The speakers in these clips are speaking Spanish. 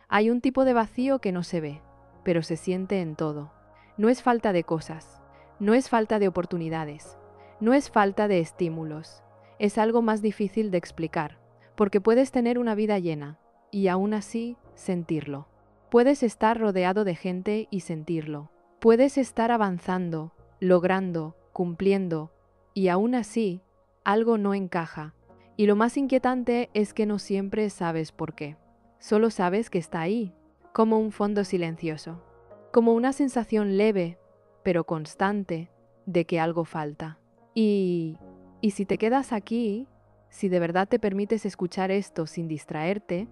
Hay un tipo de vacío que no se ve, pero se siente en todo. No es falta de cosas, no es falta de oportunidades, no es falta de estímulos. Es algo más difícil de explicar, porque puedes tener una vida llena y aún así sentirlo. Puedes estar rodeado de gente y sentirlo. Puedes estar avanzando, logrando, cumpliendo, y aún así algo no encaja. Y lo más inquietante es que no siempre sabes por qué. Solo sabes que está ahí, como un fondo silencioso, como una sensación leve, pero constante, de que algo falta. Y si te quedas aquí, si de verdad te permites escuchar esto sin distraerte,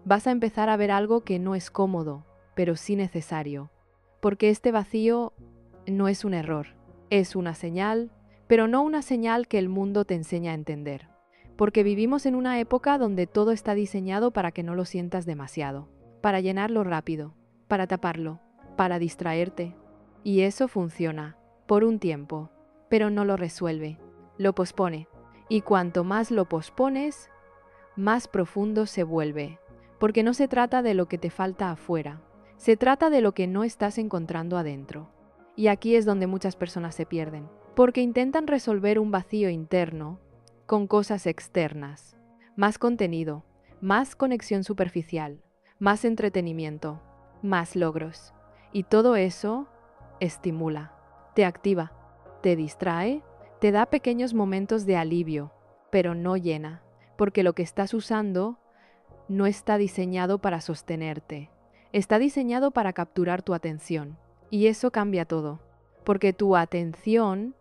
vas a empezar a ver algo que no es cómodo, pero sí necesario. Porque este vacío no es un error, es una señal, pero no una señal que el mundo te enseña a entender. Porque vivimos en una época donde todo está diseñado para que no lo sientas demasiado, para llenarlo rápido, para taparlo, para distraerte. Y eso funciona, por un tiempo, pero no lo resuelve, lo pospone. Y cuanto más lo pospones, más profundo se vuelve. Porque no se trata de lo que te falta afuera, se trata de lo que no estás encontrando adentro. Y aquí es donde muchas personas se pierden, porque intentan resolver un vacío interno con cosas externas, más contenido, más conexión superficial, más entretenimiento, más logros. Y todo eso estimula, te activa, te distrae, te da pequeños momentos de alivio, pero no llena, porque lo que estás usando no está diseñado para sostenerte, está diseñado para capturar tu atención. Y eso cambia todo, porque tu atención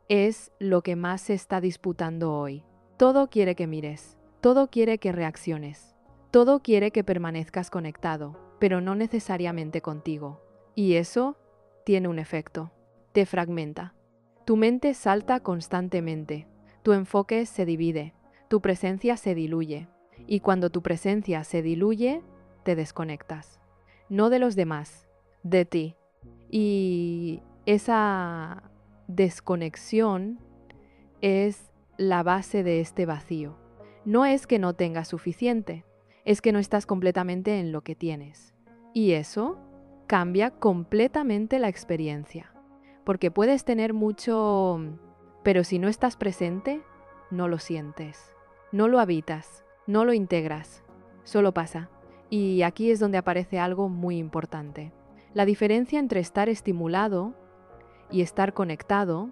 es lo que más se está disputando hoy. Todo quiere que mires, todo quiere que reacciones, todo quiere que permanezcas conectado, pero no necesariamente contigo. Y eso tiene un efecto, te fragmenta. Tu mente salta constantemente, tu enfoque se divide, tu presencia se diluye. Y cuando tu presencia se diluye, te desconectas. No de los demás, de ti. Y esa desconexión es la base de este vacío. No es que no tengas suficiente, es que no estás completamente en lo que tienes. Y eso cambia completamente la experiencia. Porque puedes tener mucho, pero si no estás presente, no lo sientes, no lo habitas, no lo integras, solo pasa. Y aquí es donde aparece algo muy importante. La diferencia entre estar estimulado y estar conectado.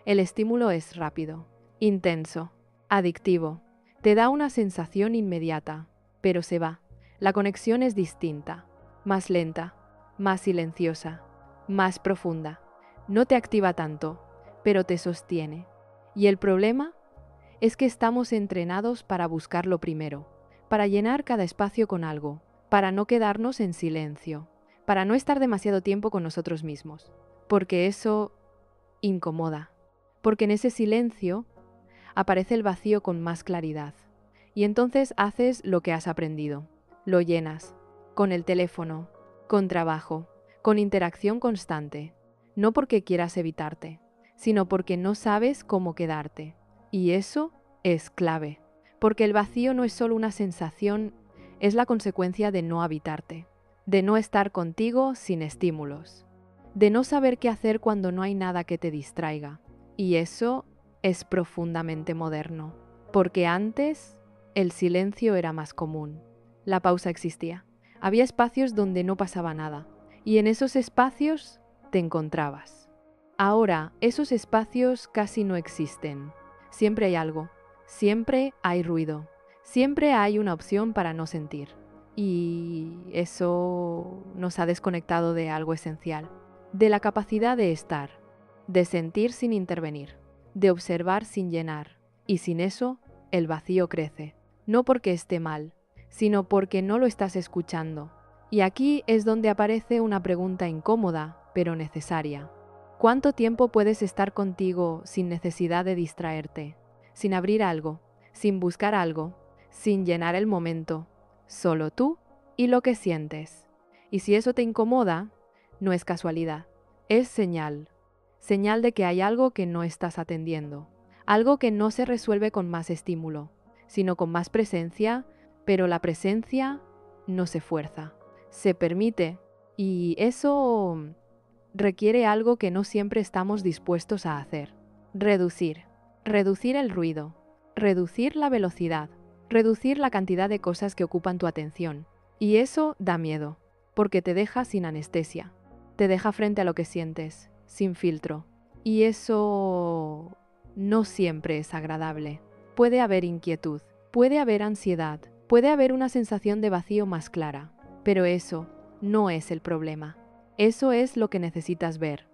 El estímulo es rápido, intenso, adictivo. Te da una sensación inmediata, pero se va. La conexión es distinta, más lenta, más silenciosa, más profunda. No te activa tanto, pero te sostiene. Y el problema es que estamos entrenados para buscarlo primero, para llenar cada espacio con algo, para no quedarnos en silencio, para no estar demasiado tiempo con nosotros mismos, porque eso incomoda, porque en ese silencio aparece el vacío con más claridad. Y entonces haces lo que has aprendido, lo llenas, con el teléfono, con trabajo, con interacción constante, no porque quieras evitarte, sino porque no sabes cómo quedarte. Y eso es clave, porque el vacío no es solo una sensación, es la consecuencia de no habitarte, de no estar contigo sin estímulos, de no saber qué hacer cuando no hay nada que te distraiga. Y eso es profundamente moderno, porque antes el silencio era más común, la pausa existía, había espacios donde no pasaba nada, y en esos espacios te encontrabas. Ahora esos espacios casi no existen, siempre hay algo, siempre hay ruido, siempre hay una opción para no sentir, y eso nos ha desconectado de algo esencial, de la capacidad de estar, de sentir sin intervenir, de observar sin llenar, y sin eso el vacío crece, no porque esté mal, sino porque no lo estás escuchando. Y aquí es donde aparece una pregunta incómoda, pero necesaria. ¿Cuánto tiempo puedes estar contigo sin necesidad de distraerte, sin abrir algo, sin buscar algo, sin llenar el momento, solo tú y lo que sientes? Y si eso te incomoda, no es casualidad, es señal. Señal de que hay algo que no estás atendiendo, algo que no se resuelve con más estímulo, sino con más presencia, pero la presencia no se fuerza, se permite, y eso requiere algo que no siempre estamos dispuestos a hacer. Reducir. Reducir el ruido. Reducir la velocidad. Reducir la cantidad de cosas que ocupan tu atención. Y eso da miedo, porque te deja sin anestesia. Te deja frente a lo que sientes, sin filtro. Y eso no siempre es agradable. Puede haber inquietud, puede haber ansiedad, puede haber una sensación de vacío más clara. Pero eso no es el problema. Eso es lo que necesitas ver.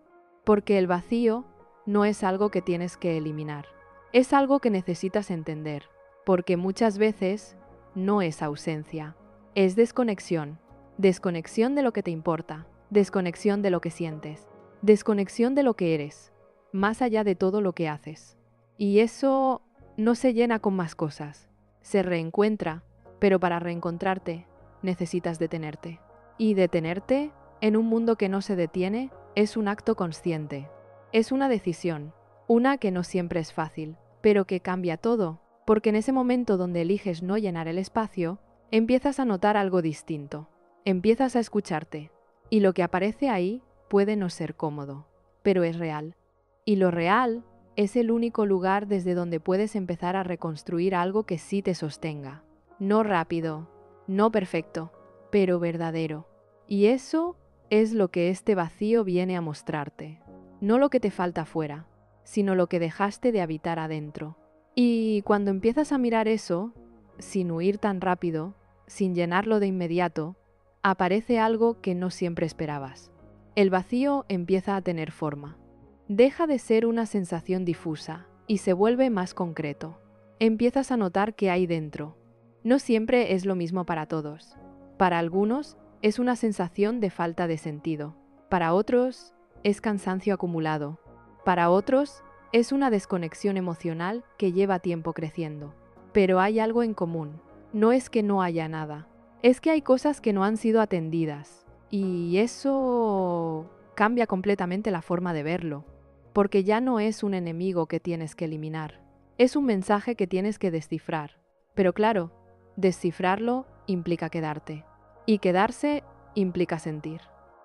Porque el vacío no es algo que tienes que eliminar. Es algo que necesitas entender. Porque muchas veces no es ausencia. Es desconexión. Desconexión de lo que te importa. Desconexión de lo que sientes. Desconexión de lo que eres. Más allá de todo lo que haces. Y eso no se llena con más cosas. Se reencuentra. Pero para reencontrarte, necesitas detenerte. Y detenerte en un mundo que no se detiene es un acto consciente. Es una decisión. Una que no siempre es fácil, pero que cambia todo. Porque en ese momento donde eliges no llenar el espacio, empiezas a notar algo distinto. Empiezas a escucharte. Y lo que aparece ahí puede no ser cómodo, pero es real. Y lo real es el único lugar desde donde puedes empezar a reconstruir algo que sí te sostenga. No rápido, no perfecto, pero verdadero. Y eso es lo que este vacío viene a mostrarte. No lo que te falta fuera, sino lo que dejaste de habitar adentro. Y cuando empiezas a mirar eso, sin huir tan rápido, sin llenarlo de inmediato, aparece algo que no siempre esperabas. El vacío empieza a tener forma. Deja de ser una sensación difusa y se vuelve más concreto. Empiezas a notar qué hay dentro. No siempre es lo mismo para todos. Para algunos es una sensación de falta de sentido. Para otros es cansancio acumulado. Para otros es una desconexión emocional que lleva tiempo creciendo. Pero hay algo en común. No es que no haya nada. Es que hay cosas que no han sido atendidas. Y eso cambia completamente la forma de verlo. Porque ya no es un enemigo que tienes que eliminar. Es un mensaje que tienes que descifrar. Pero claro, descifrarlo implica quedarte. Y quedarse implica sentir.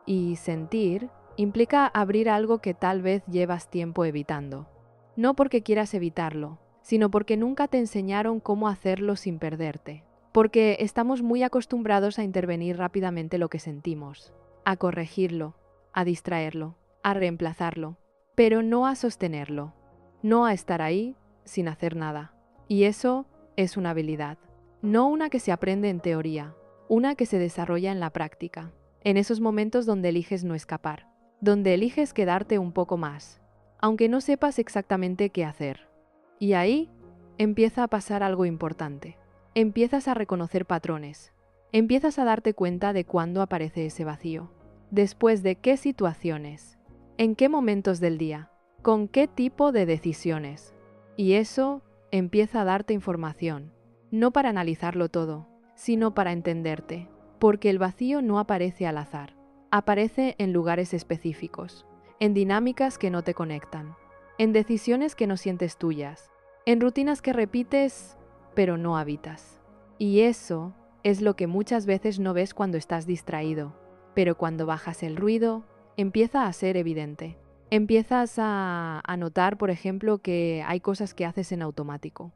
Y sentir implica abrir algo que tal vez llevas tiempo evitando. No porque quieras evitarlo, sino porque nunca te enseñaron cómo hacerlo sin perderte. Porque estamos muy acostumbrados a intervenir rápidamente lo que sentimos, a corregirlo, a distraerlo, a reemplazarlo, pero no a sostenerlo, no a estar ahí sin hacer nada. Y eso es una habilidad, no una que se aprende en teoría, una que se desarrolla en la práctica, en esos momentos donde eliges no escapar, donde eliges quedarte un poco más, aunque no sepas exactamente qué hacer. Y ahí empieza a pasar algo importante. Empiezas a reconocer patrones. Empiezas a darte cuenta de cuándo aparece ese vacío. Después de qué situaciones. En qué momentos del día. Con qué tipo de decisiones. Y eso empieza a darte información. No para analizarlo todo, sino para entenderte. Porque el vacío no aparece al azar. Aparece en lugares específicos. En dinámicas que no te conectan. En decisiones que no sientes tuyas. En rutinas que repites pero no habitas. Y eso es lo que muchas veces no ves cuando estás distraído, pero cuando bajas el ruido, empieza a ser evidente. Empiezas a notar, por ejemplo, que hay cosas que haces en automático,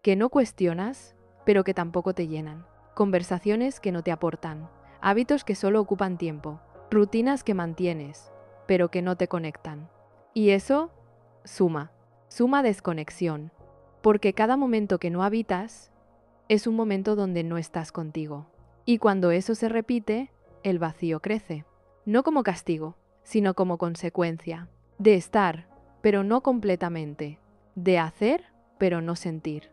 que no cuestionas, pero que tampoco te llenan. Conversaciones que no te aportan, hábitos que solo ocupan tiempo, rutinas que mantienes, pero que no te conectan. Y eso suma desconexión. Porque cada momento que no habitas es un momento donde no estás contigo. Y cuando eso se repite, el vacío crece. No como castigo, sino como consecuencia. De estar, pero no completamente. De hacer, pero no sentir.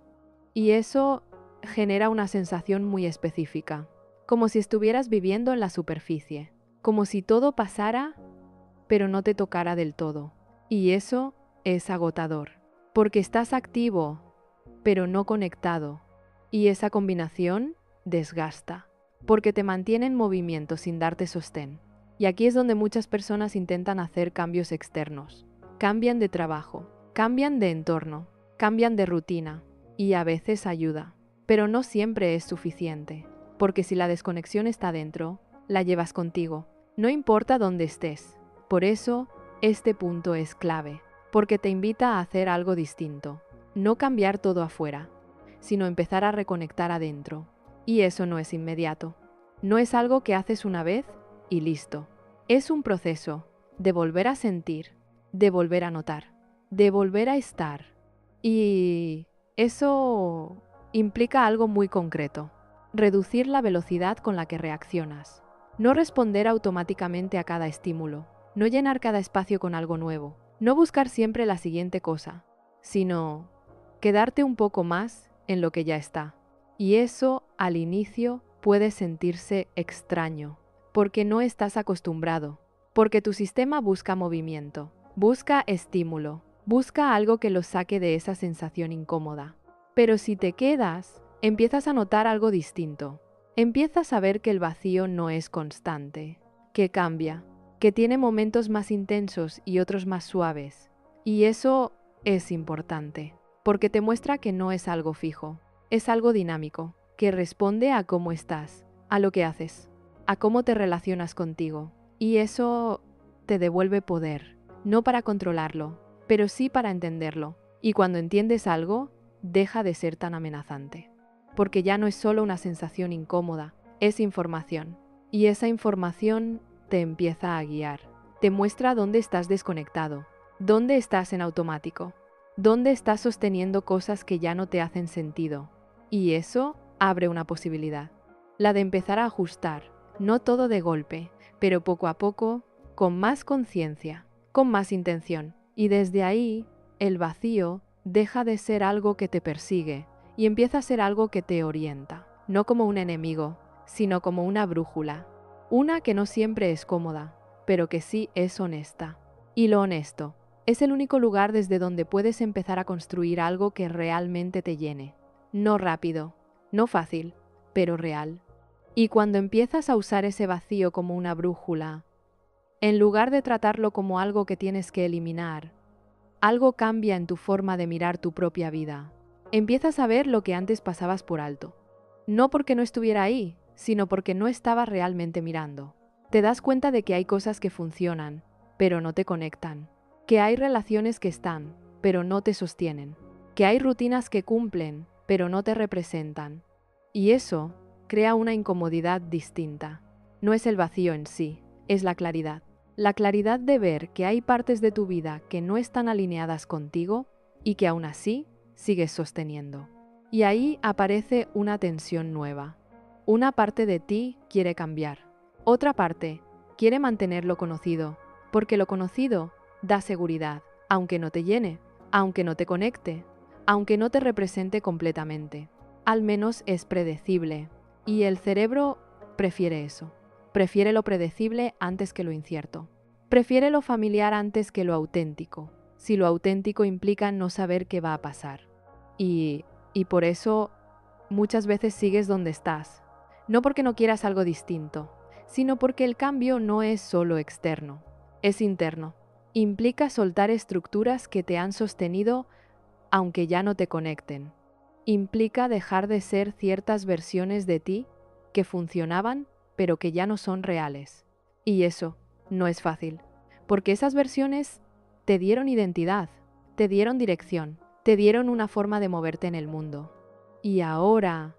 Y eso genera una sensación muy específica. Como si estuvieras viviendo en la superficie. Como si todo pasara, pero no te tocara del todo. Y eso es agotador. Porque estás activo, pero no conectado. Y esa combinación desgasta, porque te mantiene en movimiento sin darte sostén. Y aquí es donde muchas personas intentan hacer cambios externos. Cambian de trabajo, cambian de entorno, cambian de rutina, y a veces ayuda. Pero no siempre es suficiente. porque si la desconexión está dentro, la llevas contigo, no importa dónde estés. Por eso, este punto es clave, porque te invita a hacer algo distinto, no cambiar todo afuera, sino empezar a reconectar adentro. Y eso no es inmediato, no es algo que haces una vez y listo. Es un proceso de volver a sentir, de volver a notar, de volver a estar. Y eso implica algo muy concreto: reducir la velocidad con la que reaccionas. No responder automáticamente a cada estímulo, no llenar cada espacio con algo nuevo, no buscar siempre la siguiente cosa, sino quedarte un poco más en lo que ya está. Y eso, al inicio, puede sentirse extraño, porque no estás acostumbrado, porque tu sistema busca movimiento, busca estímulo, busca algo que lo saque de esa sensación incómoda. Pero si te quedas, empiezas a notar algo distinto. Empiezas a ver que el vacío no es constante, que cambia, que tiene momentos más intensos y otros más suaves. Y eso es importante, porque te muestra que no es algo fijo, es algo dinámico, que responde a cómo estás, a lo que haces, a cómo te relacionas contigo. Y eso te devuelve poder, no para controlarlo, pero sí para entenderlo. Y cuando entiendes algo, deja de ser tan amenazante, porque ya no es solo una sensación incómoda, es información. Y esa información te empieza a guiar, te muestra dónde estás desconectado, dónde estás en automático, dónde estás sosteniendo cosas que ya no te hacen sentido. Y eso abre una posibilidad, la de empezar a ajustar, no todo de golpe, pero poco a poco, con más conciencia, con más intención. Y desde ahí, el vacío deja de ser algo que te persigue y empieza a ser algo que te orienta, no como un enemigo, sino como una brújula, una que no siempre es cómoda, pero que sí es honesta. Y lo honesto es el único lugar desde donde puedes empezar a construir algo que realmente te llene. No rápido, no fácil, pero real. Y cuando empiezas a usar ese vacío como una brújula, en lugar de tratarlo como algo que tienes que eliminar, algo cambia en tu forma de mirar tu propia vida. Empiezas a ver lo que antes pasabas por alto. No porque no estuviera ahí, sino porque no estabas realmente mirando. Te das cuenta de que hay cosas que funcionan, pero no te conectan. Que hay relaciones que están, pero no te sostienen. Que hay rutinas que cumplen, pero no te representan. Y eso crea una incomodidad distinta. No es el vacío en sí, es la claridad. La claridad de ver que hay partes de tu vida que no están alineadas contigo y que aún así sigues sosteniendo. Y ahí aparece una tensión nueva. Una parte de ti quiere cambiar. Otra parte quiere mantener lo conocido, porque lo conocido da seguridad, aunque no te llene, aunque no te conecte, aunque no te represente completamente. Al menos es predecible. Y el cerebro prefiere eso. Prefiere lo predecible antes que lo incierto. Prefiere lo familiar antes que lo auténtico, si lo auténtico implica no saber qué va a pasar. Y por eso muchas veces sigues donde estás. No porque no quieras algo distinto, sino porque el cambio no es solo externo, es interno. Implica soltar estructuras que te han sostenido aunque ya no te conecten. Implica dejar de ser ciertas versiones de ti que funcionaban pero que ya no son reales. Y eso no es fácil, porque esas versiones te dieron identidad, te dieron dirección, te dieron una forma de moverte en el mundo. Y ahora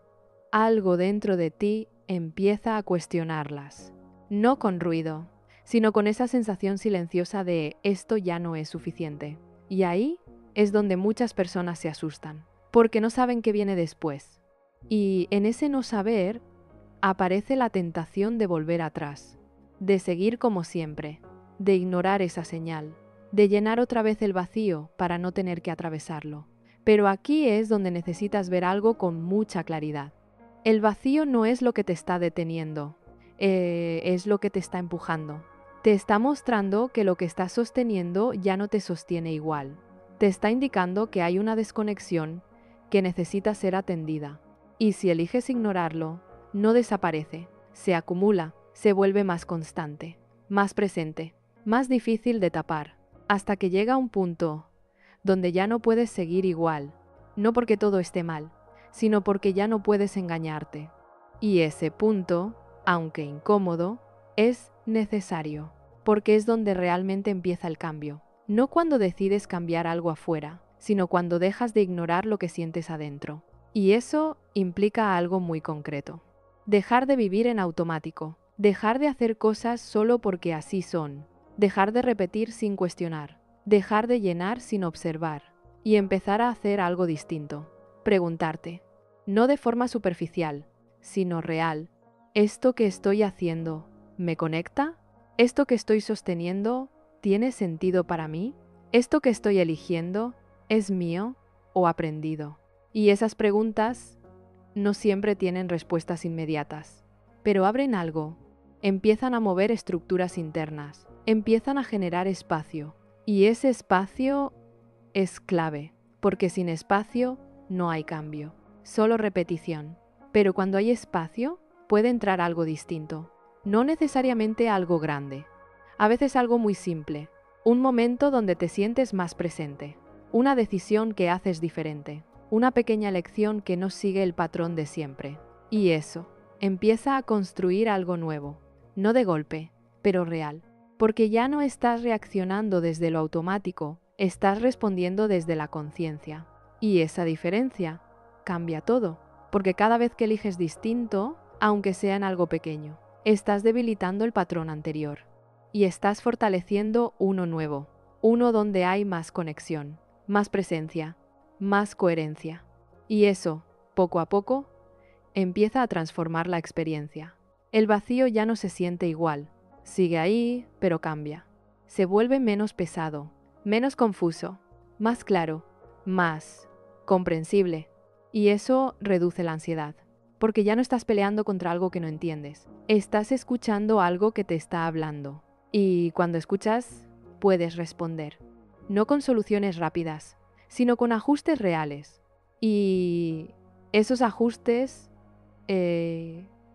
algo dentro de ti empieza a cuestionarlas, no con ruido, sino con esa sensación silenciosa de esto ya no es suficiente. Y ahí es donde muchas personas se asustan, porque no saben qué viene después. Y en ese no saber aparece la tentación de volver atrás, de seguir como siempre, de ignorar esa señal, de llenar otra vez el vacío para no tener que atravesarlo. Pero aquí es donde necesitas ver algo con mucha claridad. El vacío no es lo que te está deteniendo, es lo que te está empujando. Te está mostrando que lo que estás sosteniendo ya no te sostiene igual. Te está indicando que hay una desconexión que necesita ser atendida. Y si eliges ignorarlo, no desaparece, se acumula, se vuelve más constante, más presente, más difícil de tapar, hasta que llega un punto donde ya no puedes seguir igual, no porque todo esté mal, sino porque ya no puedes engañarte. Y ese punto, aunque incómodo, es necesario, porque es donde realmente empieza el cambio. No cuando decides cambiar algo afuera, sino cuando dejas de ignorar lo que sientes adentro. Y eso implica algo muy concreto. Dejar de vivir en automático, dejar de hacer cosas solo porque así son, dejar de repetir sin cuestionar, dejar de llenar sin observar, y empezar a hacer algo distinto. Preguntarte, no de forma superficial, sino real, ¿esto que estoy haciendo me conecta? ¿Esto que estoy sosteniendo tiene sentido para mí? ¿Esto que estoy eligiendo es mío o aprendido? Y esas preguntas no siempre tienen respuestas inmediatas, pero abren algo, empiezan a mover estructuras internas, empiezan a generar espacio, y ese espacio es clave, porque sin espacio no hay cambio, solo repetición. Pero cuando hay espacio, puede entrar algo distinto, no necesariamente algo grande, a veces algo muy simple, un momento donde te sientes más presente, una decisión que haces diferente, una pequeña lección que no sigue el patrón de siempre. Y eso, empieza a construir algo nuevo, no de golpe, pero real, porque ya no estás reaccionando desde lo automático, estás respondiendo desde la conciencia. Y esa diferencia cambia todo, porque cada vez que eliges distinto, aunque sea en algo pequeño, estás debilitando el patrón anterior y estás fortaleciendo uno nuevo, uno donde hay más conexión, más presencia, más coherencia. Y eso, poco a poco, empieza a transformar la experiencia. El vacío ya no se siente igual, sigue ahí, pero cambia. Se vuelve menos pesado, menos confuso, más claro, más comprensible. Y eso reduce la ansiedad, porque ya no estás peleando contra algo que no entiendes. Estás escuchando algo que te está hablando. Y cuando escuchas, puedes responder. No con soluciones rápidas, sino con ajustes reales. Y esos ajustes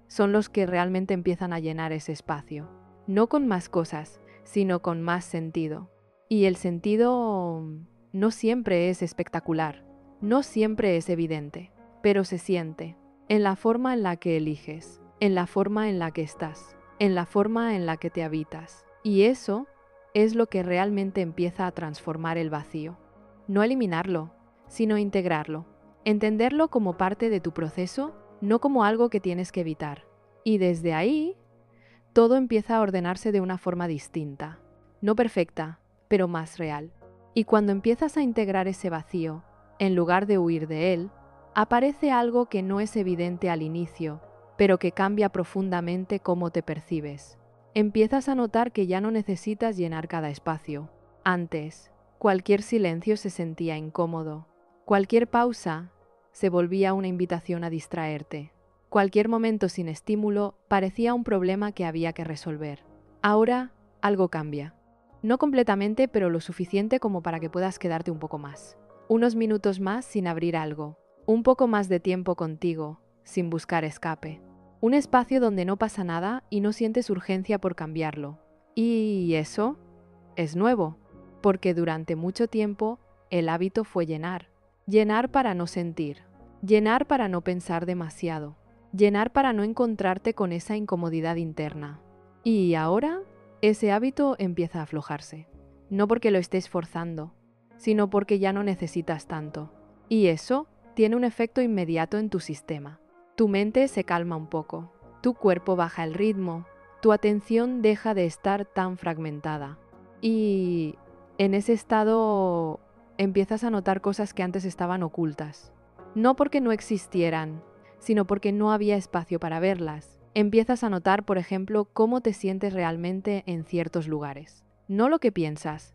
son los que realmente empiezan a llenar ese espacio. No con más cosas, sino con más sentido. Y el sentido no siempre es espectacular, no siempre es evidente, pero se siente en la forma en la que eliges, en la forma en la que estás, en la forma en la que te habitas. Y eso es lo que realmente empieza a transformar el vacío. No eliminarlo, sino integrarlo. Entenderlo como parte de tu proceso, no como algo que tienes que evitar. Y desde ahí, todo empieza a ordenarse de una forma distinta. No perfecta, pero más real. Y cuando empiezas a integrar ese vacío, en lugar de huir de él, aparece algo que no es evidente al inicio, pero que cambia profundamente cómo te percibes. Empiezas a notar que ya no necesitas llenar cada espacio. Antes, cualquier silencio se sentía incómodo. Cualquier pausa se volvía una invitación a distraerte. Cualquier momento sin estímulo parecía un problema que había que resolver. Ahora, algo cambia. No completamente, pero lo suficiente como para que puedas quedarte un poco más. Unos minutos más sin abrir algo. Un poco más de tiempo contigo, sin buscar escape. Un espacio donde no pasa nada y no sientes urgencia por cambiarlo. Y eso es nuevo, porque durante mucho tiempo el hábito fue llenar. Llenar para no sentir. Llenar para no pensar demasiado. Llenar para no encontrarte con esa incomodidad interna. Y ahora ese hábito empieza a aflojarse. No porque lo estés forzando, sino porque ya no necesitas tanto. Y eso tiene un efecto inmediato en tu sistema. Tu mente se calma un poco, tu cuerpo baja el ritmo, tu atención deja de estar tan fragmentada. Y en ese estado empiezas a notar cosas que antes estaban ocultas. No porque no existieran, sino porque no había espacio para verlas. Empiezas a notar, por ejemplo, cómo te sientes realmente en ciertos lugares. No lo que piensas,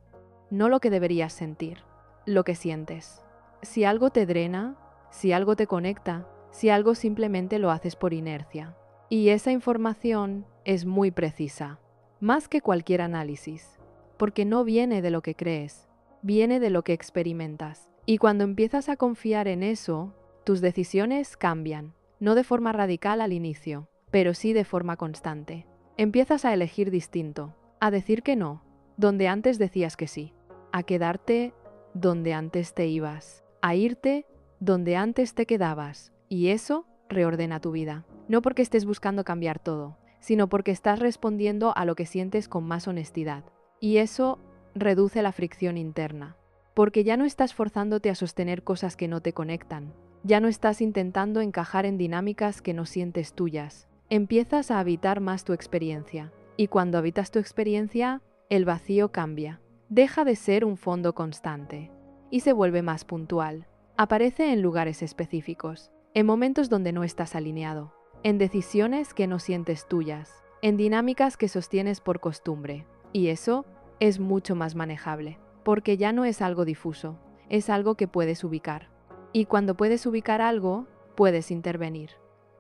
no lo que deberías sentir, lo que sientes. Si algo te drena, si algo te conecta, si algo simplemente lo haces por inercia. Y esa información es muy precisa, más que cualquier análisis, porque no viene de lo que crees, viene de lo que experimentas. Y cuando empiezas a confiar en eso, tus decisiones cambian, no de forma radical al inicio, pero sí de forma constante. Empiezas a elegir distinto, a decir que no, donde antes decías que sí, a quedarte donde antes te ibas, a irte donde antes te quedabas, y eso reordena tu vida. No porque estés buscando cambiar todo, sino porque estás respondiendo a lo que sientes con más honestidad. Y eso reduce la fricción interna, porque ya no estás forzándote a sostener cosas que no te conectan, ya no estás intentando encajar en dinámicas que no sientes tuyas. Empiezas a habitar más tu experiencia, y cuando habitas tu experiencia, el vacío cambia. Deja de ser un fondo constante y se vuelve más puntual. Aparece en lugares específicos, en momentos donde no estás alineado, en decisiones que no sientes tuyas, en dinámicas que sostienes por costumbre. Y eso es mucho más manejable, porque ya no es algo difuso, es algo que puedes ubicar. Y cuando puedes ubicar algo, puedes intervenir.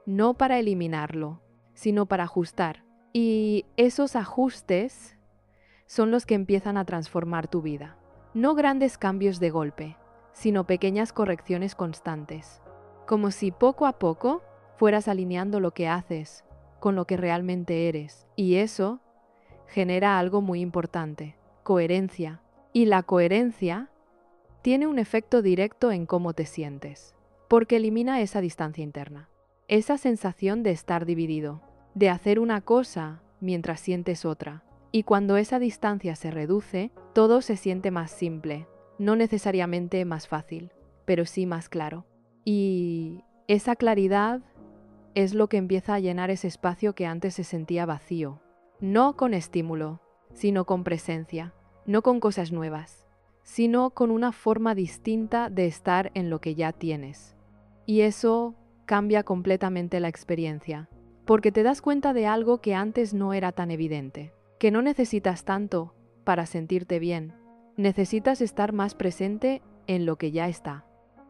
No para eliminarlo, sino para ajustar. Y esos ajustes son los que empiezan a transformar tu vida. No grandes cambios de golpe, sino pequeñas correcciones constantes. Como si poco a poco fueras alineando lo que haces con lo que realmente eres. Y eso genera algo muy importante: coherencia. Y la coherencia tiene un efecto directo en cómo te sientes, porque elimina esa distancia interna, esa sensación de estar dividido, de hacer una cosa mientras sientes otra. Y cuando esa distancia se reduce, todo se siente más simple, no necesariamente más fácil, pero sí más claro. Y esa claridad es lo que empieza a llenar ese espacio que antes se sentía vacío, no con estímulo, sino con presencia, no con cosas nuevas, sino con una forma distinta de estar en lo que ya tienes. Y eso cambia completamente la experiencia, porque te das cuenta de algo que antes no era tan evidente, que no necesitas tanto para sentirte bien, necesitas estar más presente en lo que ya está.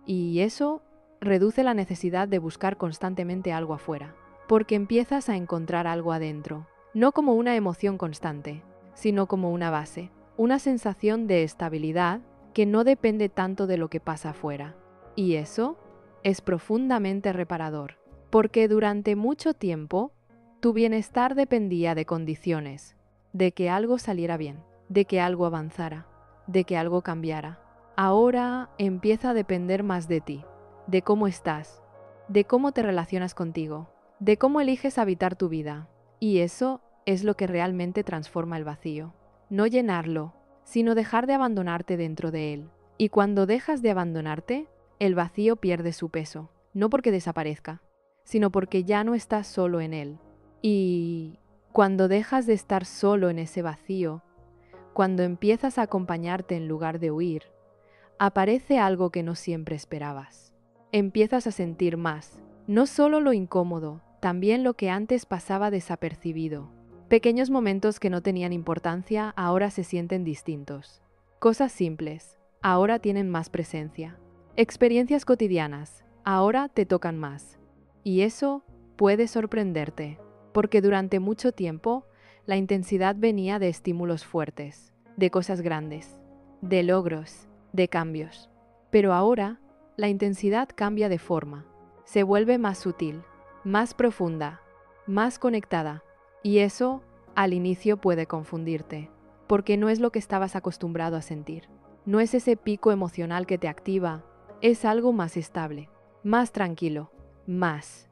Y eso reduce la necesidad de buscar constantemente algo afuera, porque empiezas a encontrar algo adentro, no como una emoción constante, sino como una base, una sensación de estabilidad que no depende tanto de lo que pasa afuera. Y eso es profundamente reparador, porque durante mucho tiempo tu bienestar dependía de condiciones, de que algo saliera bien, de que algo avanzara, de que algo cambiara. Ahora empieza a depender más de ti, de cómo estás, de cómo te relacionas contigo, de cómo eliges habitar tu vida. Y eso es lo que realmente transforma el vacío. No llenarlo, sino dejar de abandonarte dentro de él. Y cuando dejas de abandonarte, el vacío pierde su peso, no porque desaparezca, sino porque ya no estás solo en él. Y cuando dejas de estar solo en ese vacío, cuando empiezas a acompañarte en lugar de huir, aparece algo que no siempre esperabas. Empiezas a sentir más, no solo lo incómodo, también lo que antes pasaba desapercibido. Pequeños momentos que no tenían importancia ahora se sienten distintos. Cosas simples, ahora tienen más presencia. Experiencias cotidianas, ahora te tocan más. Y eso puede sorprenderte, porque durante mucho tiempo la intensidad venía de estímulos fuertes, de cosas grandes, de logros, de cambios. Pero ahora la intensidad cambia de forma, se vuelve más sutil, más profunda, más conectada. Y eso al inicio puede confundirte, porque no es lo que estabas acostumbrado a sentir. No es ese pico emocional que te activa, es algo más estable, más tranquilo, más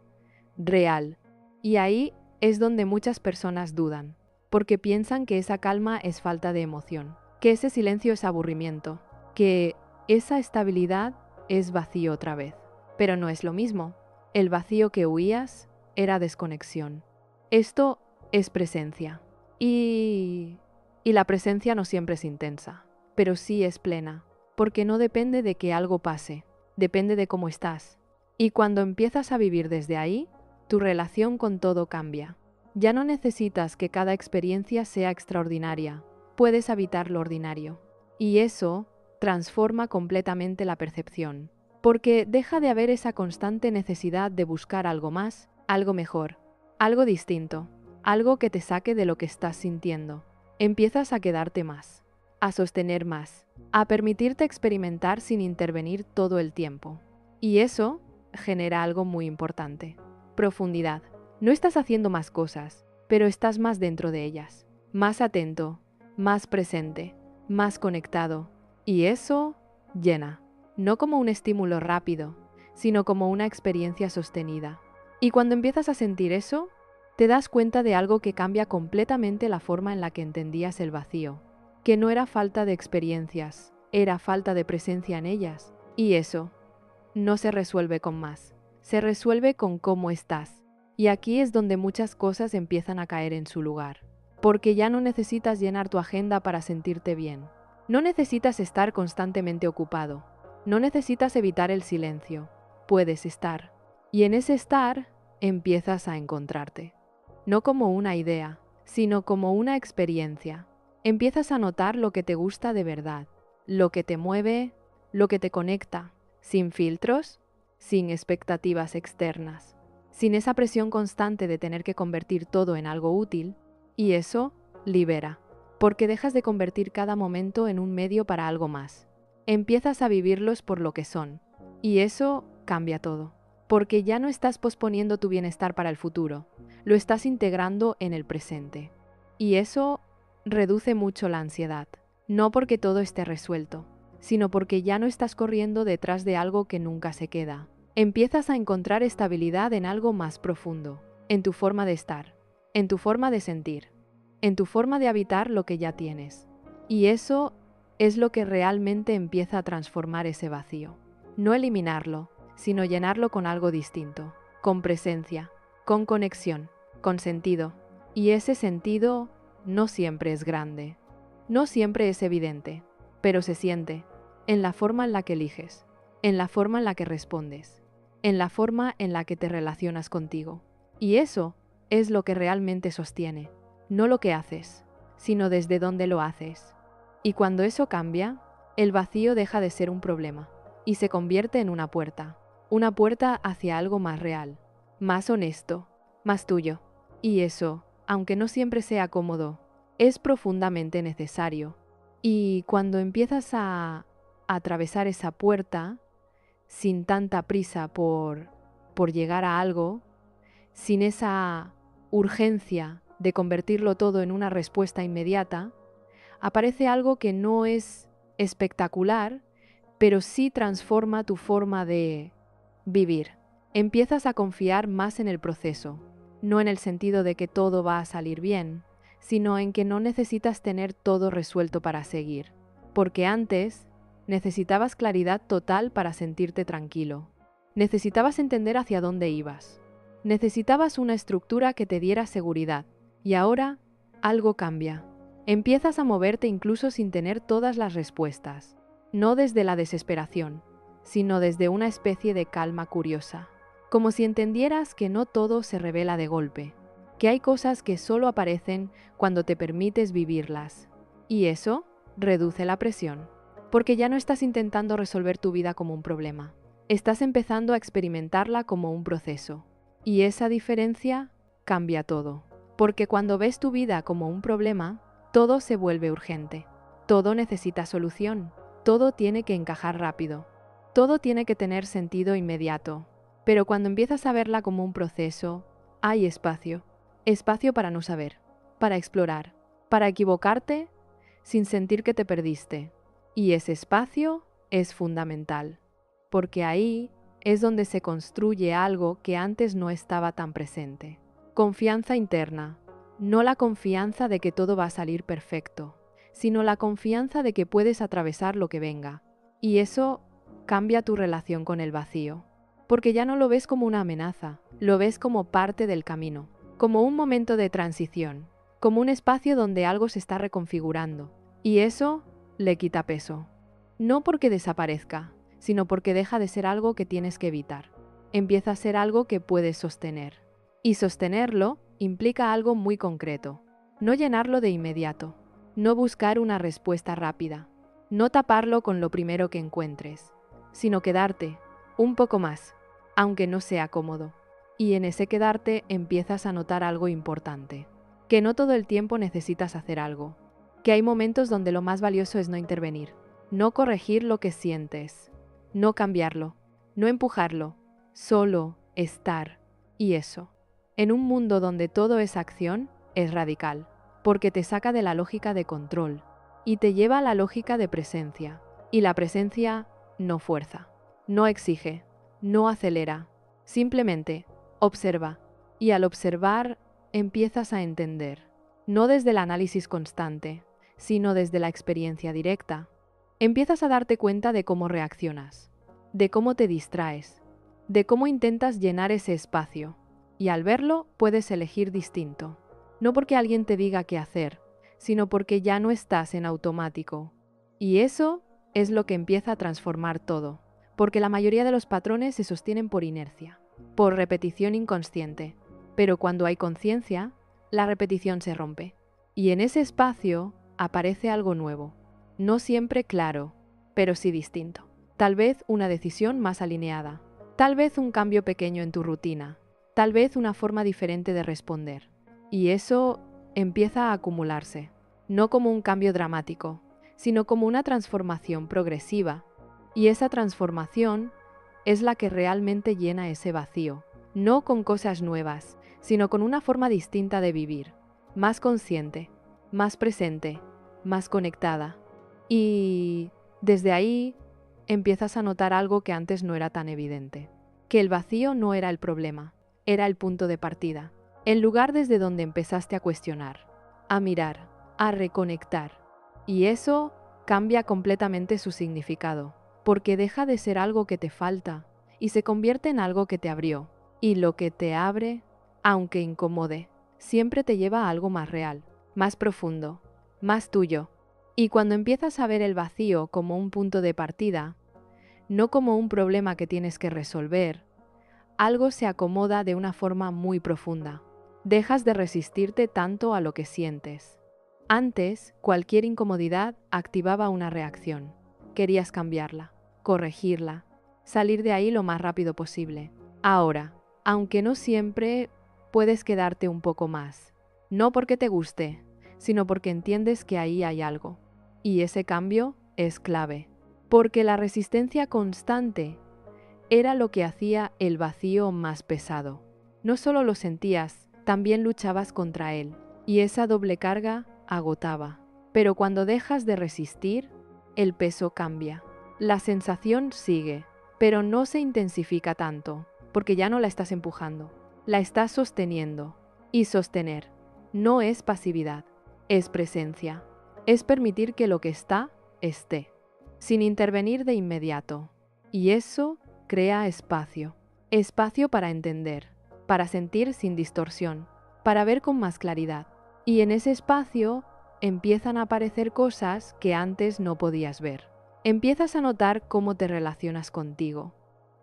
real. Y ahí es donde muchas personas dudan, porque piensan que esa calma es falta de emoción, que ese silencio es aburrimiento, que esa estabilidad es vacío otra vez. Pero no es lo mismo. El vacío que huías era desconexión. Esto es presencia. Y la presencia no siempre es intensa, pero sí es plena, porque no depende de que algo pase, depende de cómo estás. Y cuando empiezas a vivir desde ahí, tu relación con todo cambia. Ya no necesitas que cada experiencia sea extraordinaria, puedes habitar lo ordinario. Y eso transforma completamente la percepción, porque deja de haber esa constante necesidad de buscar algo más, algo mejor, algo distinto, algo que te saque de lo que estás sintiendo. Empiezas a quedarte más, a sostener más, a permitirte experimentar sin intervenir todo el tiempo. Y eso genera algo muy importante: profundidad. No estás haciendo más cosas, pero estás más dentro de ellas, más atento, más presente, más conectado. Y eso llena, no como un estímulo rápido, sino como una experiencia sostenida. Y cuando empiezas a sentir eso, te das cuenta de algo que cambia completamente la forma en la que entendías el vacío, que no era falta de experiencias, era falta de presencia en ellas. Y eso no se resuelve con más, se resuelve con cómo estás. Y aquí es donde muchas cosas empiezan a caer en su lugar, porque ya no necesitas llenar tu agenda para sentirte bien. No necesitas estar constantemente ocupado, no necesitas evitar el silencio, puedes estar. Y en ese estar empiezas a encontrarte. No como una idea, sino como una experiencia. Empiezas a notar lo que te gusta de verdad, lo que te mueve, lo que te conecta, sin filtros, sin expectativas externas, sin esa presión constante de tener que convertir todo en algo útil, y eso libera, porque dejas de convertir cada momento en un medio para algo más. Empiezas a vivirlos por lo que son, y eso cambia todo, porque ya no estás posponiendo tu bienestar para el futuro, lo estás integrando en el presente. Y eso reduce mucho la ansiedad, no porque todo esté resuelto, sino porque ya no estás corriendo detrás de algo que nunca se queda. Empiezas a encontrar estabilidad en algo más profundo, en tu forma de estar, en tu forma de sentir, en tu forma de habitar lo que ya tienes. Y eso es lo que realmente empieza a transformar ese vacío. No eliminarlo, sino llenarlo con algo distinto, con presencia, con conexión, con sentido. Y ese sentido no siempre es grande, no siempre es evidente, pero se siente en la forma en la que eliges, en la forma en la que respondes, en la forma en la que te relacionas contigo. Y eso es lo que realmente sostiene, no lo que haces, sino desde dónde lo haces. Y cuando eso cambia, el vacío deja de ser un problema y se convierte en una puerta hacia algo más real, más honesto, más tuyo. Y eso, aunque no siempre sea cómodo, es profundamente necesario. Y cuando empiezas a atravesar esa puerta, sin tanta prisa por llegar a algo, sin esa urgencia de convertirlo todo en una respuesta inmediata, aparece algo que no es espectacular, pero sí transforma tu forma de vivir. Empiezas a confiar más en el proceso, no en el sentido de que todo va a salir bien, sino en que no necesitas tener todo resuelto para seguir, porque antes necesitabas claridad total para sentirte tranquilo. Necesitabas entender hacia dónde ibas. Necesitabas una estructura que te diera seguridad. Y ahora algo cambia. Empiezas a moverte incluso sin tener todas las respuestas. No desde la desesperación, sino desde una especie de calma curiosa. Como si entendieras que no todo se revela de golpe, que hay cosas que solo aparecen cuando te permites vivirlas. Y eso reduce la presión, porque ya no estás intentando resolver tu vida como un problema. Estás empezando a experimentarla como un proceso. Y esa diferencia cambia todo, porque cuando ves tu vida como un problema, todo se vuelve urgente. Todo necesita solución. Todo tiene que encajar rápido. Todo tiene que tener sentido inmediato. Pero cuando empiezas a verla como un proceso, hay espacio. Espacio para no saber, para explorar, para equivocarte sin sentir que te perdiste. Y ese espacio es fundamental, porque ahí es donde se construye algo que antes no estaba tan presente. Confianza interna, no la confianza de que todo va a salir perfecto, sino la confianza de que puedes atravesar lo que venga. Y eso cambia tu relación con el vacío, porque ya no lo ves como una amenaza, lo ves como parte del camino, como un momento de transición, como un espacio donde algo se está reconfigurando. Y eso le quita peso. No porque desaparezca, sino porque deja de ser algo que tienes que evitar. Empieza a ser algo que puedes sostener. Y sostenerlo implica algo muy concreto. No llenarlo de inmediato. No buscar una respuesta rápida. No taparlo con lo primero que encuentres, sino quedarte un poco más, aunque no sea cómodo. Y en ese quedarte empiezas a notar algo importante. Que no todo el tiempo necesitas hacer algo. Que hay momentos donde lo más valioso es no intervenir. No corregir lo que sientes. No cambiarlo. No empujarlo. Solo estar. Y eso, en un mundo donde todo es acción, es radical. Porque te saca de la lógica de control. Y te lleva a la lógica de presencia. Y la presencia no fuerza. No exige. No acelera. Simplemente Observa. Y al observar, empiezas a entender. No desde el análisis constante, sino desde la experiencia directa. Empiezas a darte cuenta de cómo reaccionas, de cómo te distraes, de cómo intentas llenar ese espacio. Y al verlo, puedes elegir distinto. No porque alguien te diga qué hacer, sino porque ya no estás en automático. Y eso es lo que empieza a transformar todo, porque la mayoría de los patrones se sostienen por inercia, por repetición inconsciente. Pero cuando hay conciencia, la repetición se rompe. Y en ese espacio aparece algo nuevo. No siempre claro, pero sí distinto. Tal vez una decisión más alineada. Tal vez un cambio pequeño en tu rutina. Tal vez una forma diferente de responder. Y eso empieza a acumularse. No como un cambio dramático, sino como una transformación progresiva. Y esa transformación es la que realmente llena ese vacío. No con cosas nuevas, sino con una forma distinta de vivir. Más consciente, más presente, más conectada. Y desde ahí empiezas a notar algo que antes no era tan evidente. Que el vacío no era el problema, era el punto de partida. El lugar desde donde empezaste a cuestionar, a mirar, a reconectar. Y eso cambia completamente su significado, porque deja de ser algo que te falta y se convierte en algo que te abrió. Y lo que te abre, aunque incomode, siempre te lleva a algo más real, más profundo, más tuyo. Y cuando empiezas a ver el vacío como un punto de partida, no como un problema que tienes que resolver, algo se acomoda de una forma muy profunda. Dejas de resistirte tanto a lo que sientes. Antes, cualquier incomodidad activaba una reacción. Querías cambiarla, corregirla, salir de ahí lo más rápido posible. Ahora, aunque no siempre, puedes quedarte un poco más. No porque te guste, sino porque entiendes que ahí hay algo. Y ese cambio es clave. Porque la resistencia constante era lo que hacía el vacío más pesado. No solo lo sentías, también luchabas contra él. Y esa doble carga agotaba. Pero cuando dejas de resistir, el peso cambia. La sensación sigue, pero no se intensifica tanto, porque ya no la estás empujando. La estás sosteniendo. Y sostener no es pasividad, es presencia. Es permitir que lo que está, esté, sin intervenir de inmediato. Y eso crea espacio. Espacio para entender, para sentir sin distorsión, para ver con más claridad. Y en ese espacio empiezan a aparecer cosas que antes no podías ver. Empiezas a notar cómo te relacionas contigo,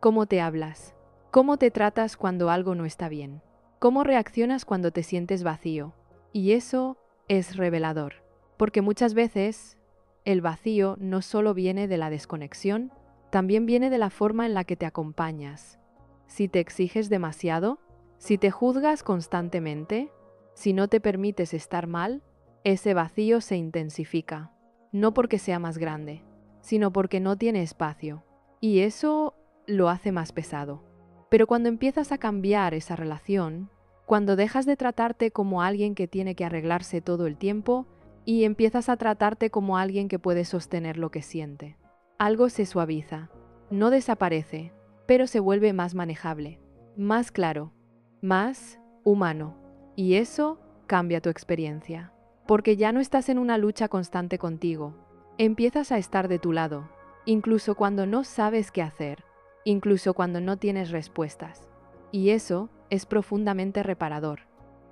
cómo te hablas, cómo te tratas cuando algo no está bien, cómo reaccionas cuando te sientes vacío. Y eso es revelador, porque muchas veces el vacío no solo viene de la desconexión, también viene de la forma en la que te acompañas. Si te exiges demasiado, si te juzgas constantemente, si no te permites estar mal, ese vacío se intensifica. No porque sea más grande, sino porque no tiene espacio. Y eso lo hace más pesado. Pero cuando empiezas a cambiar esa relación, cuando dejas de tratarte como alguien que tiene que arreglarse todo el tiempo y empiezas a tratarte como alguien que puede sostener lo que siente, algo se suaviza, no desaparece, pero se vuelve más manejable, más claro, más humano. Y eso cambia tu experiencia, porque ya no estás en una lucha constante contigo. Empiezas a estar de tu lado, incluso cuando no sabes qué hacer, incluso cuando no tienes respuestas. Y eso es profundamente reparador,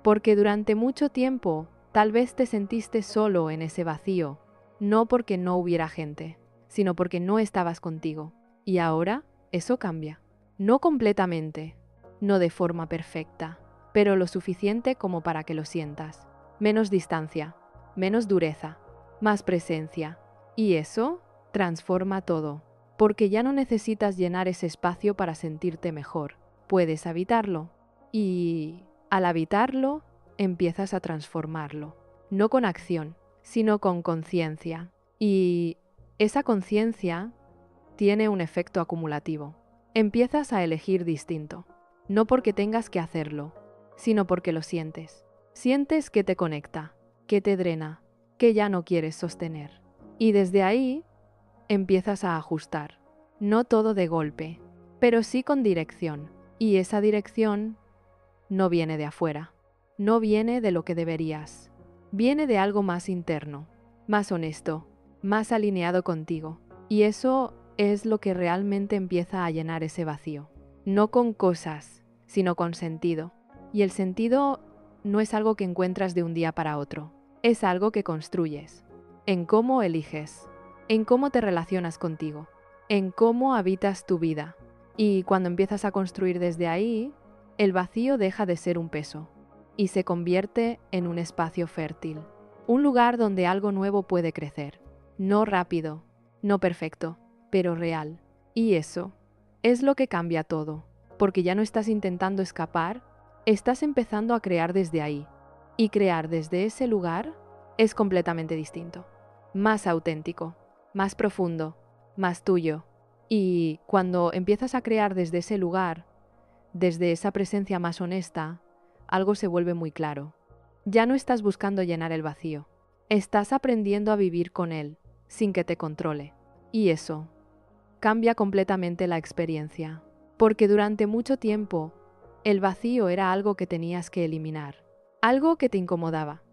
porque durante mucho tiempo tal vez te sentiste solo en ese vacío, no porque no hubiera gente, sino porque no estabas contigo. Y ahora eso cambia. No completamente, no de forma perfecta, pero lo suficiente como para que lo sientas. Menos distancia, menos dureza, más presencia. Y eso transforma todo, porque ya no necesitas llenar ese espacio para sentirte mejor. Puedes habitarlo. Y al habitarlo, empiezas a transformarlo. No con acción, sino con conciencia. Y esa conciencia tiene un efecto acumulativo. Empiezas a elegir distinto, no porque tengas que hacerlo, sino porque lo sientes. Sientes que te conecta, que te drena, que ya no quieres sostener. Y desde ahí empiezas a ajustar. No todo de golpe, pero sí con dirección. Y esa dirección no viene de afuera, no viene de lo que deberías, viene de algo más interno, más honesto, más alineado contigo. Y eso es lo que realmente empieza a llenar ese vacío. No con cosas, sino con sentido. Y el sentido no es algo que encuentras de un día para otro, es algo que construyes, en cómo eliges, en cómo te relacionas contigo, en cómo habitas tu vida. Y cuando empiezas a construir desde ahí, el vacío deja de ser un peso y se convierte en un espacio fértil, un lugar donde algo nuevo puede crecer, no rápido, no perfecto, pero real. Y eso es lo que cambia todo, porque ya no estás intentando escapar, estás empezando a crear desde ahí. Y crear desde ese lugar es completamente distinto, más auténtico, más profundo, más tuyo. Y cuando empiezas a crear desde ese lugar, desde esa presencia más honesta, algo se vuelve muy claro. Ya no estás buscando llenar el vacío, estás aprendiendo a vivir con él, sin que te controle. Y eso cambia completamente la experiencia, porque durante mucho tiempo el vacío era algo que tenías que eliminar, algo que te incomodaba,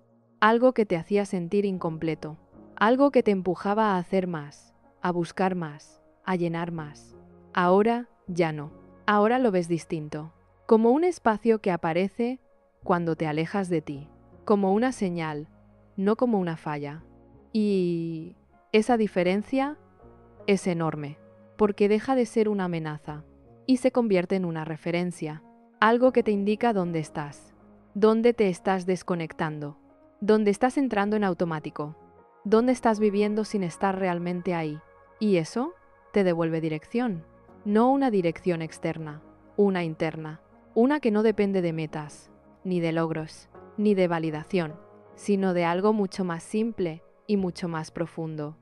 algo que te hacía sentir incompleto, algo que te empujaba a hacer más, a buscar más, a llenar más. Ahora ya no, ahora lo ves distinto, como un espacio que aparece cuando te alejas de ti, como una señal, no como una falla. Y esa diferencia es enorme, porque deja de ser una amenaza y se convierte en una referencia, algo que te indica dónde estás, dónde te estás desconectando, dónde estás entrando en automático, dónde estás viviendo sin estar realmente ahí. Y eso te devuelve dirección, no una dirección externa, una interna, una que no depende de metas, ni de logros, ni de validación, sino de algo mucho más simple y mucho más profundo,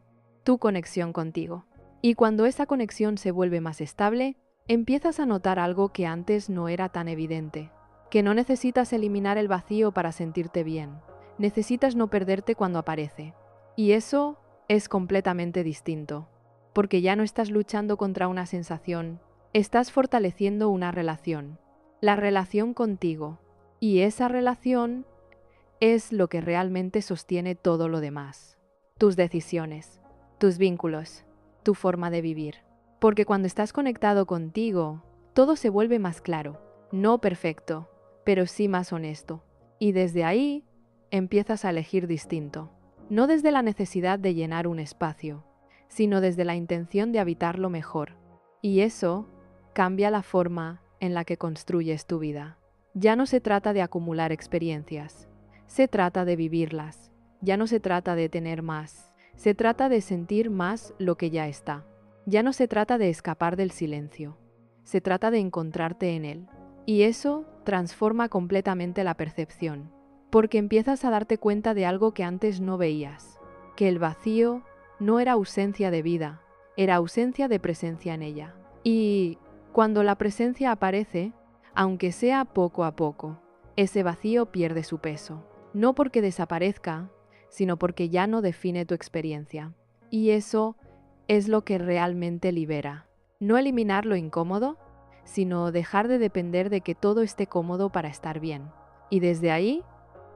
tu conexión contigo. Y cuando esa conexión se vuelve más estable, empiezas a notar algo que antes no era tan evidente, que no necesitas eliminar el vacío para sentirte bien, necesitas no perderte cuando aparece. Y eso es completamente distinto, porque ya no estás luchando contra una sensación, estás fortaleciendo una relación, la relación contigo, y esa relación es lo que realmente sostiene todo lo demás, tus decisiones, tus vínculos, tu forma de vivir. Porque cuando estás conectado contigo, todo se vuelve más claro, no perfecto, pero sí más honesto. Y desde ahí empiezas a elegir distinto, no desde la necesidad de llenar un espacio, sino desde la intención de habitarlo mejor. Y eso cambia la forma en la que construyes tu vida. Ya no se trata de acumular experiencias, se trata de vivirlas. Ya no se trata de tener más, se trata de sentir más lo que ya está. Ya no se trata de escapar del silencio, se trata de encontrarte en él. Y eso transforma completamente la percepción, porque empiezas a darte cuenta de algo que antes no veías, que el vacío no era ausencia de vida, era ausencia de presencia en ella. Y cuando la presencia aparece, aunque sea poco a poco, ese vacío pierde su peso, no porque desaparezca, sino porque ya no define tu experiencia. Y eso es lo que realmente libera. No eliminar lo incómodo, sino dejar de depender de que todo esté cómodo para estar bien. Y desde ahí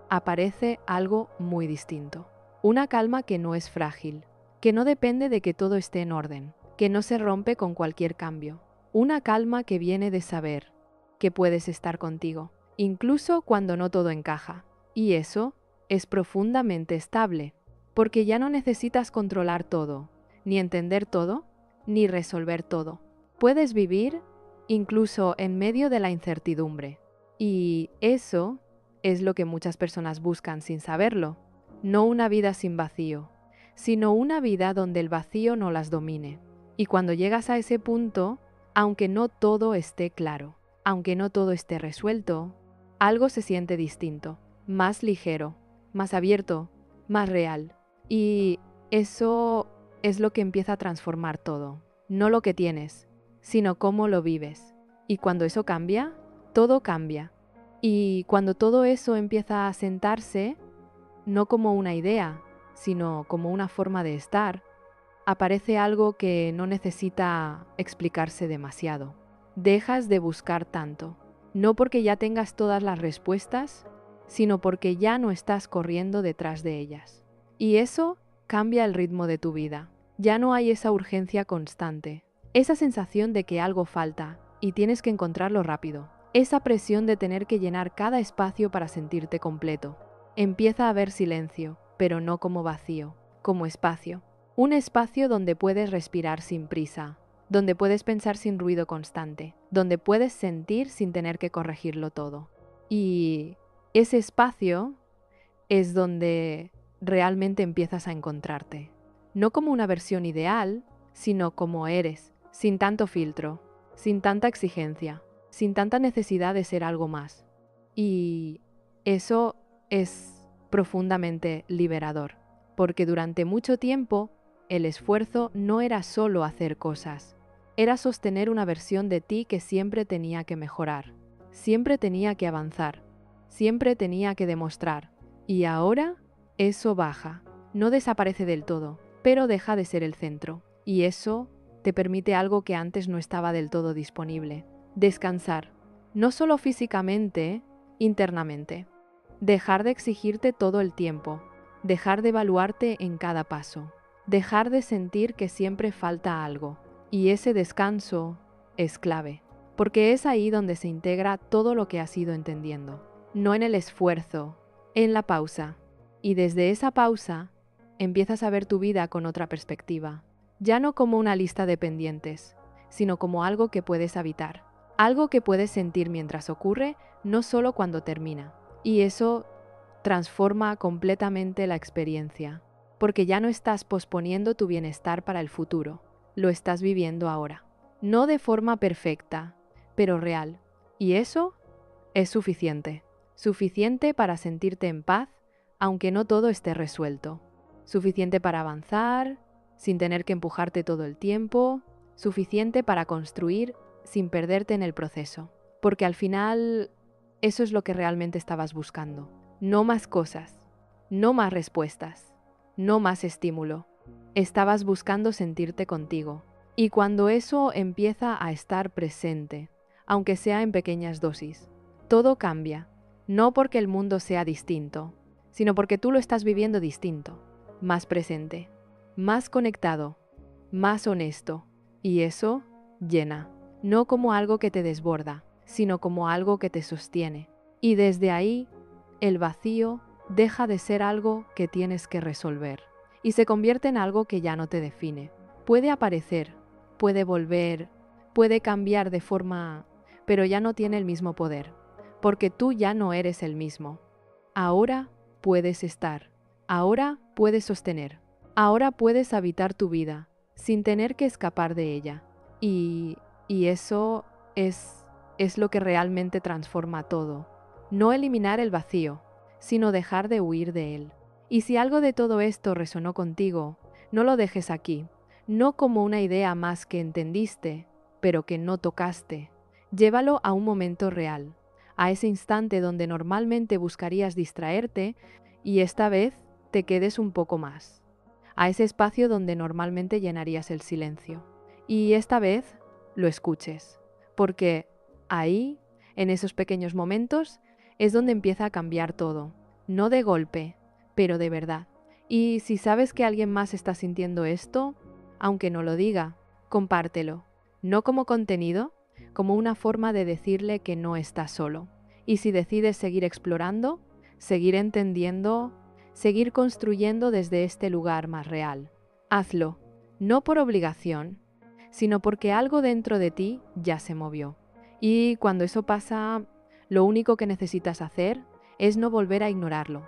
aparece algo muy distinto. Una calma que no es frágil, que no depende de que todo esté en orden, que no se rompe con cualquier cambio. Una calma que viene de saber que puedes estar contigo, incluso cuando no todo encaja. Y eso es profundamente estable, porque ya no necesitas controlar todo, ni entender todo, ni resolver todo. Puedes vivir incluso en medio de la incertidumbre. Y eso es lo que muchas personas buscan sin saberlo. No una vida sin vacío, sino una vida donde el vacío no las domine. Y cuando llegas a ese punto, aunque no todo esté claro, aunque no todo esté resuelto, algo se siente distinto, más ligero, más abierto, más real. Y eso es lo que empieza a transformar todo. No lo que tienes, sino cómo lo vives. Y cuando eso cambia, todo cambia. Y cuando todo eso empieza a sentarse, no como una idea, sino como una forma de estar, aparece algo que no necesita explicarse demasiado. Dejas de buscar tanto. no porque ya tengas todas las respuestas, sino porque ya no estás corriendo detrás de ellas. Y eso cambia el ritmo de tu vida. Ya no hay esa urgencia constante, esa sensación de que algo falta y tienes que encontrarlo rápido, esa presión de tener que llenar cada espacio para sentirte completo. Empieza a haber silencio, pero no como vacío, como espacio. Un espacio donde puedes respirar sin prisa, donde puedes pensar sin ruido constante, donde puedes sentir sin tener que corregirlo todo. Y ese espacio es donde realmente empiezas a encontrarte. No como una versión ideal, sino como eres, sin tanto filtro, sin tanta exigencia, sin tanta necesidad de ser algo más. Y eso es profundamente liberador, porque durante mucho tiempo el esfuerzo no era solo hacer cosas, era sostener una versión de ti que siempre tenía que mejorar, siempre tenía que avanzar, siempre tenía que demostrar. Y ahora eso baja, no desaparece del todo, pero deja de ser el centro. Y eso te permite algo que antes no estaba del todo disponible: descansar, no solo físicamente, internamente. Dejar de exigirte todo el tiempo, dejar de evaluarte en cada paso, dejar de sentir que siempre falta algo. Y ese descanso es clave, porque es ahí donde se integra todo lo que has ido entendiendo, no en el esfuerzo, en la pausa. Y desde esa pausa empiezas a ver tu vida con otra perspectiva, ya no como una lista de pendientes, sino como algo que puedes habitar, algo que puedes sentir mientras ocurre, no solo cuando termina. Y eso transforma completamente la experiencia, porque ya no estás posponiendo tu bienestar para el futuro, lo estás viviendo ahora. No de forma perfecta, pero real. Y eso es suficiente. Suficiente para sentirte en paz, aunque no todo esté resuelto. Suficiente para avanzar, sin tener que empujarte todo el tiempo. Suficiente para construir sin perderte en el proceso. Porque al final, eso es lo que realmente estabas buscando. No más cosas, no más respuestas, no más estímulo. Estabas buscando sentirte contigo. Y cuando eso empieza a estar presente, aunque sea en pequeñas dosis, todo cambia. No porque el mundo sea distinto, sino porque tú lo estás viviendo distinto, más presente, más conectado, más honesto. Y eso llena, no como algo que te desborda, sino como algo que te sostiene. Y desde ahí, el vacío deja de ser algo que tienes que resolver y se convierte en algo que ya no te define. Puede aparecer, puede volver, puede cambiar de forma, pero ya no tiene el mismo poder, porque tú ya no eres el mismo. Ahora puedes estar, ahora puedes sostener, ahora puedes habitar tu vida sin tener que escapar de ella. Y eso es lo que realmente transforma todo. No eliminar el vacío, sino dejar de huir de él. Y si algo de todo esto resonó contigo, no lo dejes aquí, no como una idea más que entendiste, pero que no tocaste. Llévalo a un momento real, a ese instante donde normalmente buscarías distraerte y esta vez te quedes un poco más, a ese espacio donde normalmente llenarías el silencio. Y esta vez lo escuches, porque ahí, en esos pequeños momentos, es donde empieza a cambiar todo, no de golpe, pero de verdad. Y si sabes que alguien más está sintiendo esto, aunque no lo diga, compártelo, no como contenido, como una forma de decirle que no está solo. Y si decides seguir explorando, seguir entendiendo, seguir construyendo desde este lugar más real, hazlo, no por obligación, sino porque algo dentro de ti ya se movió. Y cuando eso pasa, lo único que necesitas hacer es no volver a ignorarlo,